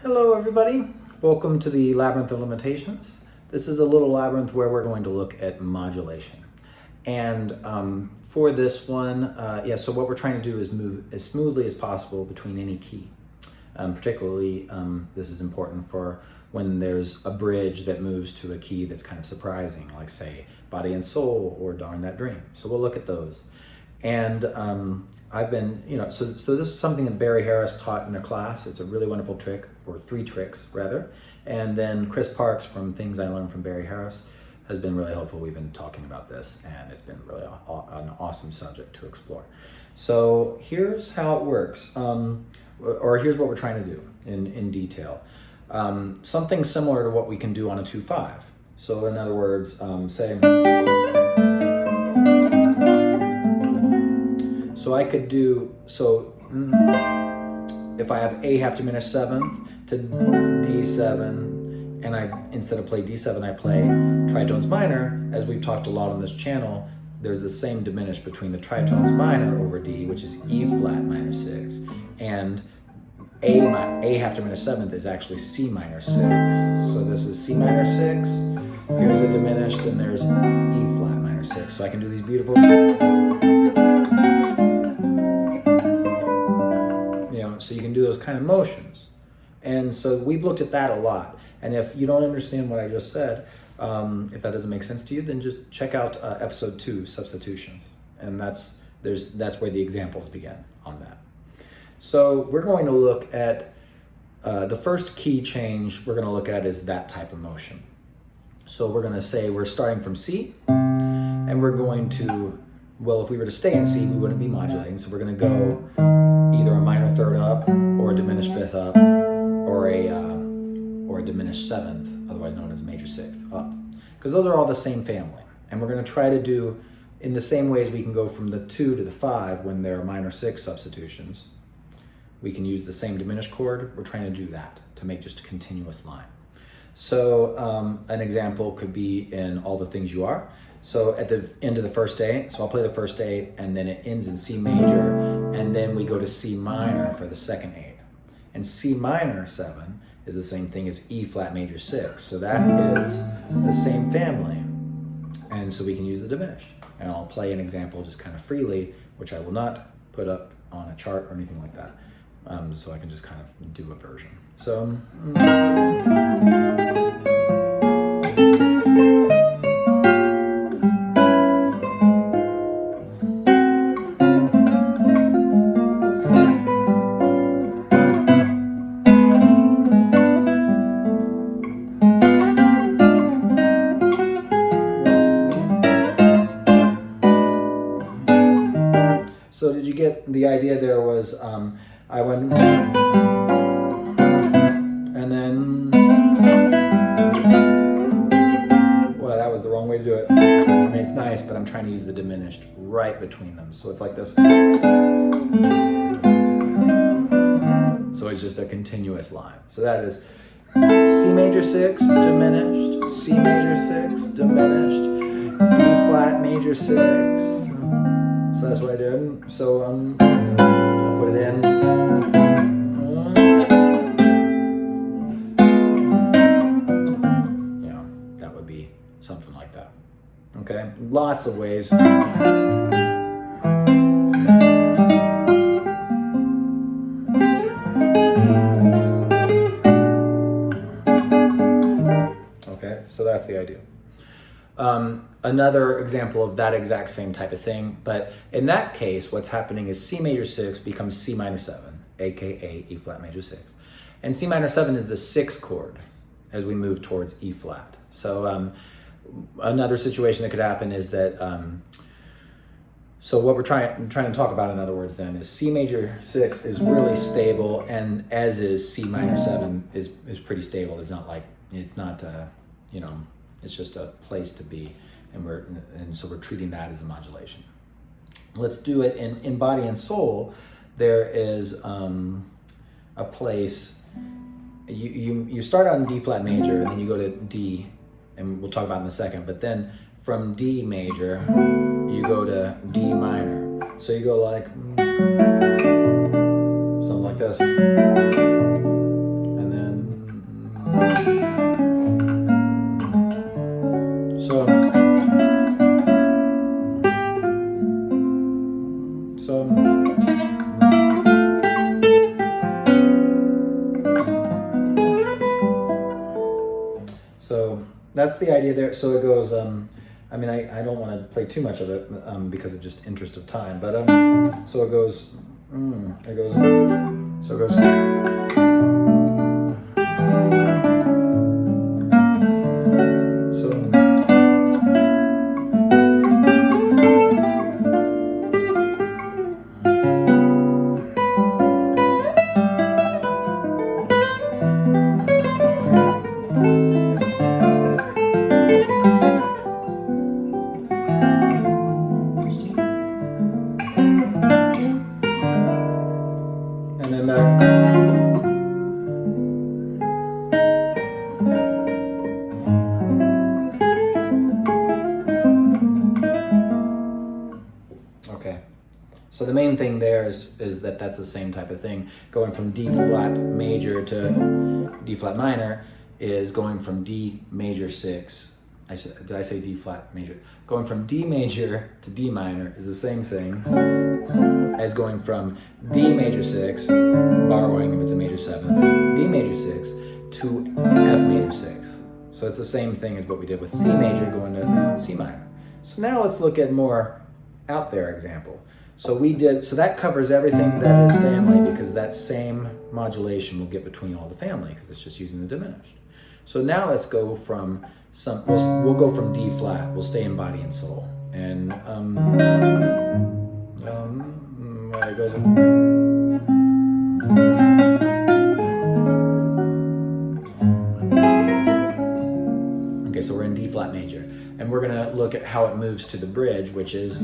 Hello everybody, welcome to the Labyrinth of Limitations. This is a little labyrinth where we're going to look at modulation. And for this one, so what we're trying to do is move as smoothly as possible between any key. Particularly, this is important for when there's a bridge that moves to a key that's kind of surprising, like say Body and Soul or Darn That Dream. So we'll look at those. And I've been, so this is something that Barry Harris taught in a class. It's a really wonderful trick, or 3 tricks rather. And then Chris Parks from Things I Learned from Barry Harris has been really helpful. We've been talking about this and it's been really an awesome subject to explore. So here's how it works, or here's what we're trying to do in detail. Something similar to what we can do on a 2/5. So in other words, say, so I could do, if I have A half diminished 7th to D7, and instead of play D7, I play tritones minor. As we've talked a lot on this channel, there's the same diminished between the tritones minor over D, which is E flat minor 6, and A half diminished 7th is actually C minor 6. So this is C minor 6, here's a diminished, and there's E flat minor 6. So I can do these beautiful, so you can do those kind of motions. And so we've looked at that a lot. And if you don't understand what I just said, if that doesn't make sense to you, then just check out episode 2, substitutions. And that's where the examples begin on that. So we're going to look at the first key change we're going to look at is that type of motion. So we're going to say we're starting from C, and we're going to, well, if we were to stay in C, we wouldn't be modulating. So we're going to go either a minor 3rd up, or a diminished 5th up, or a diminished 7th, otherwise known as major 6th up, because those are all the same family. And we're going to try to do in the same ways we can go from the 2 to the 5 when there are minor 6 substitutions. We can use the same diminished chord. We're trying to do that to make just a continuous line. So an example could be in All the Things You Are. So at the end of the first A, so I'll play the first A, and then it ends in C major, and then we go to C minor for the second 8. And C minor 7 is the same thing as E flat major 6. So that is the same family. And so we can use the diminished. And I'll play an example just kind of freely, which I will not put up on a chart or anything like that. So I can just kind of do a version. So. So did you get the idea? There was, I went, and then, well, that was the wrong way to do it. I mean, it's nice, but I'm trying to use the diminished right between them. So it's like this. So it's just a continuous line. So that is C major 6, diminished, C major 6, diminished, E flat major 6. So that's what I did. So I'll put it in. That would be something like that. Okay, lots of ways. Okay, so that's the idea. Another example of that exact same type of thing, but in that case, what's happening is C major 6 becomes C minor 7, aka E flat major 6. And C minor 7 is the 6th chord as we move towards E flat. So another situation that could happen is that, so what we're trying to talk about, in other words, then, is C major 6 is really stable, and as is C minor 7 is pretty stable. It's not like, it's not, it's just a place to be, and so we're treating that as a modulation. Let's do it in Body and Soul. There is a place, you start out in D flat major, and then you go to D, and we'll talk about it in a second, but then from D major, you go to D minor. So you go like, something like this, and then that's the idea there. So it goes, I mean, I don't want to play too much of it because of just interest of time, but so it goes, so it goes. And then back. Okay. So the main thing there is that that's the same type of thing. Going from D flat major to D flat minor is going from D major 6. Did I say D flat major? Going from D major to D minor is the same thing as going from D major 6, borrowing if it's a major 7th, D major 6 to F major 6. So it's the same thing as what we did with C major going to C minor. So now let's look at more out there example. So that covers everything that is family, because that same modulation will get between all the family because it's just using the diminished. So now let's go from we'll go from D flat. We'll stay in body and soul. And it goes. Okay, so we're in D flat major, and we're gonna look at how it moves to the bridge, which is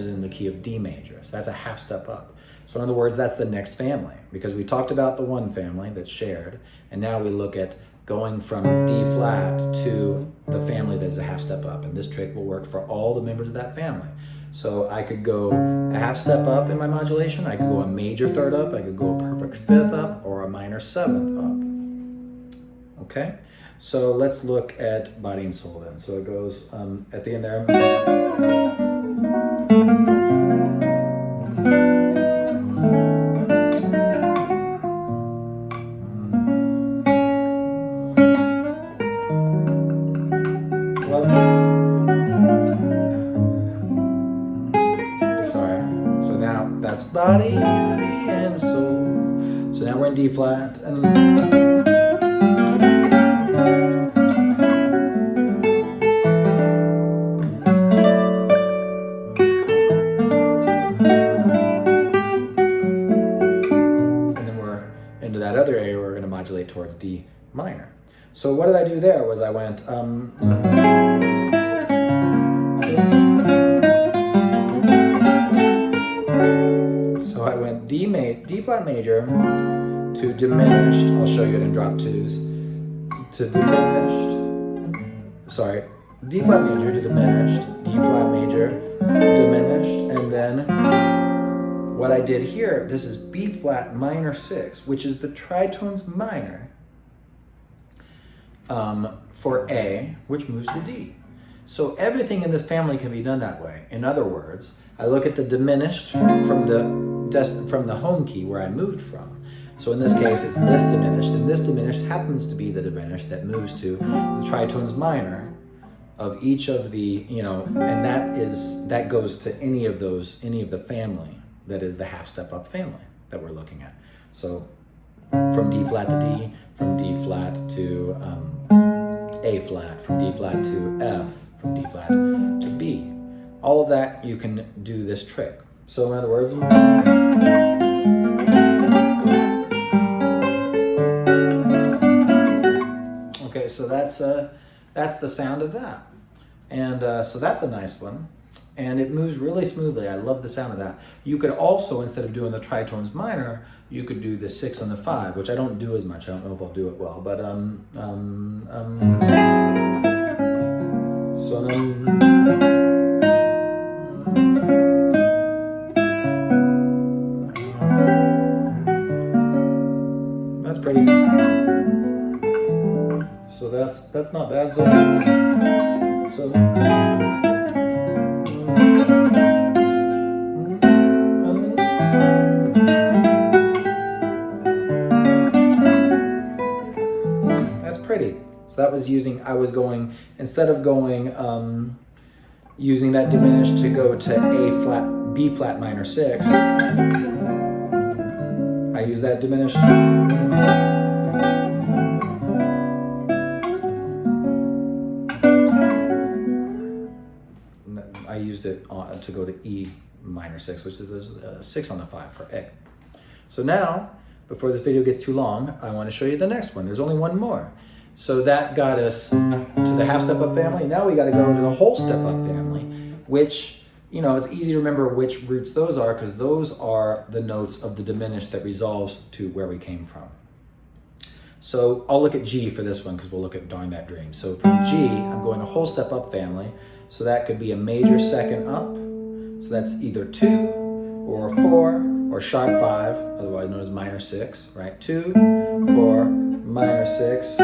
in the key of D major. So that's a half step up. So in other words, that's the next family, because we talked about the one family that's shared, and now we look at going from D flat to the family that's a half step up. And this trick will work for all the members of that family. So I could go a half step up in my modulation, I could go a major third up, I could go a perfect fifth up, or a minor 7th up. Okay? So let's look at body and soul then. So it goes at the end there. That's body and soul. So now we're in D flat. And then we're into that other area where we're going to modulate towards D minor. So what did I do there was I went D flat major to diminished. I'll show you it in drop 2s. To diminished. Sorry, D flat major to diminished. D flat major, diminished, and then what I did here. This is B flat minor 6, which is the tritones minor for A, which moves to D. So everything in this family can be done that way. In other words, I look at the diminished from the home key where I moved from. So in this case, it's this diminished, and this diminished happens to be the diminished that moves to the tritones minor of each of the, and that goes to any of the family that is the half step up family that we're looking at. So from D flat to D, from D flat to A flat, from D flat to F, from D flat to B. All of that, you can do this trick. So in other words, okay, so that's the sound of that. And so that's a nice one. And it moves really smoothly. I love the sound of that. You could also, instead of doing the tritones minor, you could do the 6 and the 5, which I don't do as much. I don't know if I'll do it well, but so that's pretty. So that's not bad. So So that was using, I was going, instead of going, using that diminished to go to A flat, B flat minor 6, I use that diminished. I used it to go to E minor 6, which is a 6 on the 5 for A. So now, before this video gets too long, I want to show you the next one. There's only one more. So that got us to the half step up family. Now we got to go to the whole step up family, which, you know, it's easy to remember which roots those are because those are the notes of the diminished that resolves to where we came from. So I'll look at G for this one because we'll look at Darn That Dream. So from G, I'm going a whole step up family. So that could be a major second up. So that's either 2 or 4 or sharp 5, otherwise known as minor 6, right? 2, 4, minor 6,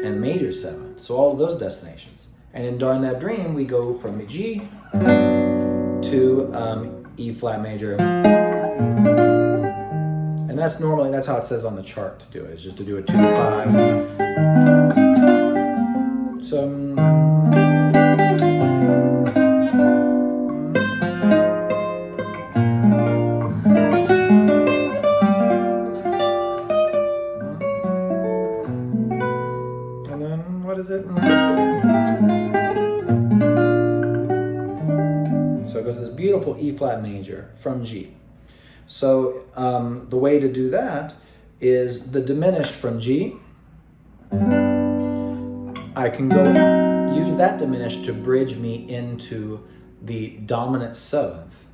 and major 7. So all of those destinations. And in Darn That Dream, we go from G to E flat major. And that's normally, that's how it says on the chart to do it, is just to do a 2 to 5. So, and then what is it? So it goes this beautiful E flat major from G. So the way to do that is the diminished from G. I can go use that diminished to bridge me into the dominant 7th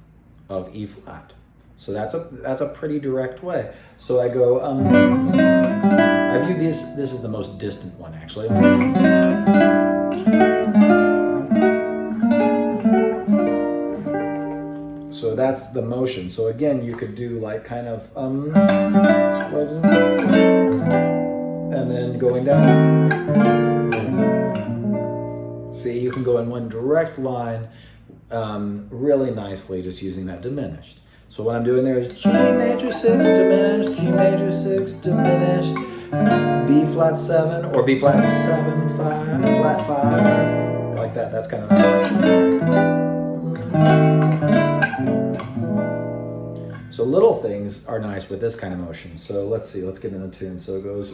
of E flat. So that's a pretty direct way. So I go, I view this is the most distant one actually. So that's the motion. So again, you could do like kind of and then going down. See, you can go in one direct line really nicely just using that diminished. So what I'm doing there is G major 6 diminished, G major 6 diminished, B flat 7 or B flat 7 5, flat 5, like that. That's kind of nice. So little things are nice with this kind of motion. So let's see, let's get in the tune. So it goes,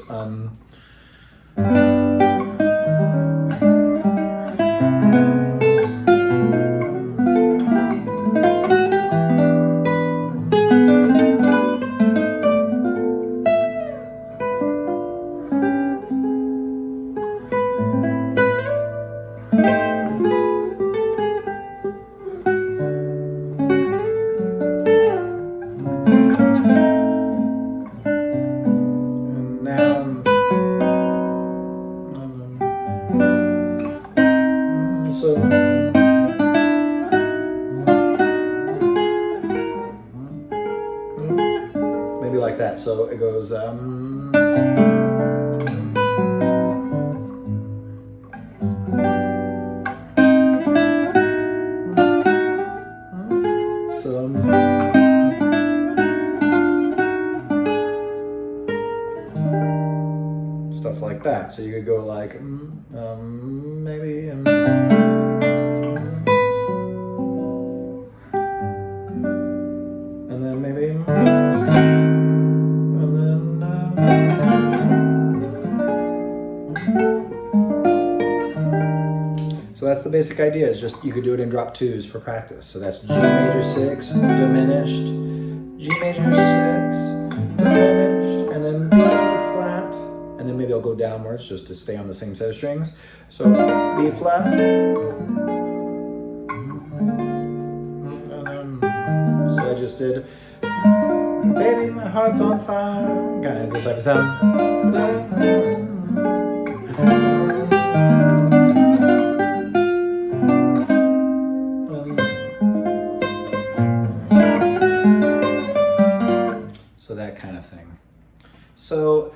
maybe like that. So it goes stuff like that. So you could go like maybe and then maybe and then so that's the basic idea. Is just you could do it in drop 2s for practice. So that's G major 6 diminished, G major 6 diminished, and then B flat, and then maybe I'll go downwards just to stay on the same set of strings. So B flat, and then, so I just did baby my heart's on fire, kind of the type of sound. So that kind of thing. So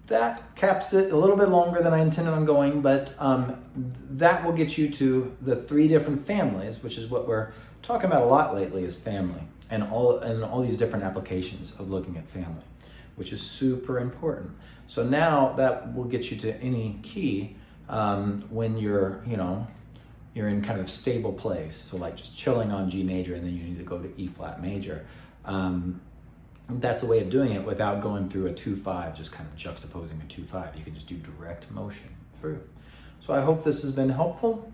that caps it a little bit longer than I intended on going, but that will get you to the 3 different families, which is what we're talking about a lot lately, is family, and all these different applications of looking at family, which is super important. So now that will get you to any key when you're, you're in kind of stable place. So like just chilling on G major and then you need to go to E flat major. That's a way of doing it without going through a 2-5, just kind of juxtaposing a 2-5. You can just do direct motion through. So I hope this has been helpful.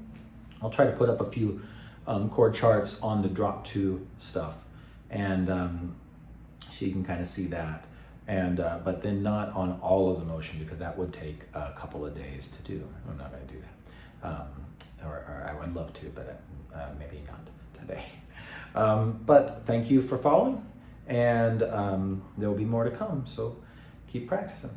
I'll try to put up a few chord charts on the drop 2 stuff, and so you can kind of see that. And but then not on all of the motion, because that would take a couple of days to do. I'm not going to do that, or I would love to, but maybe not today. But thank you for following, and there will be more to come. So keep practicing.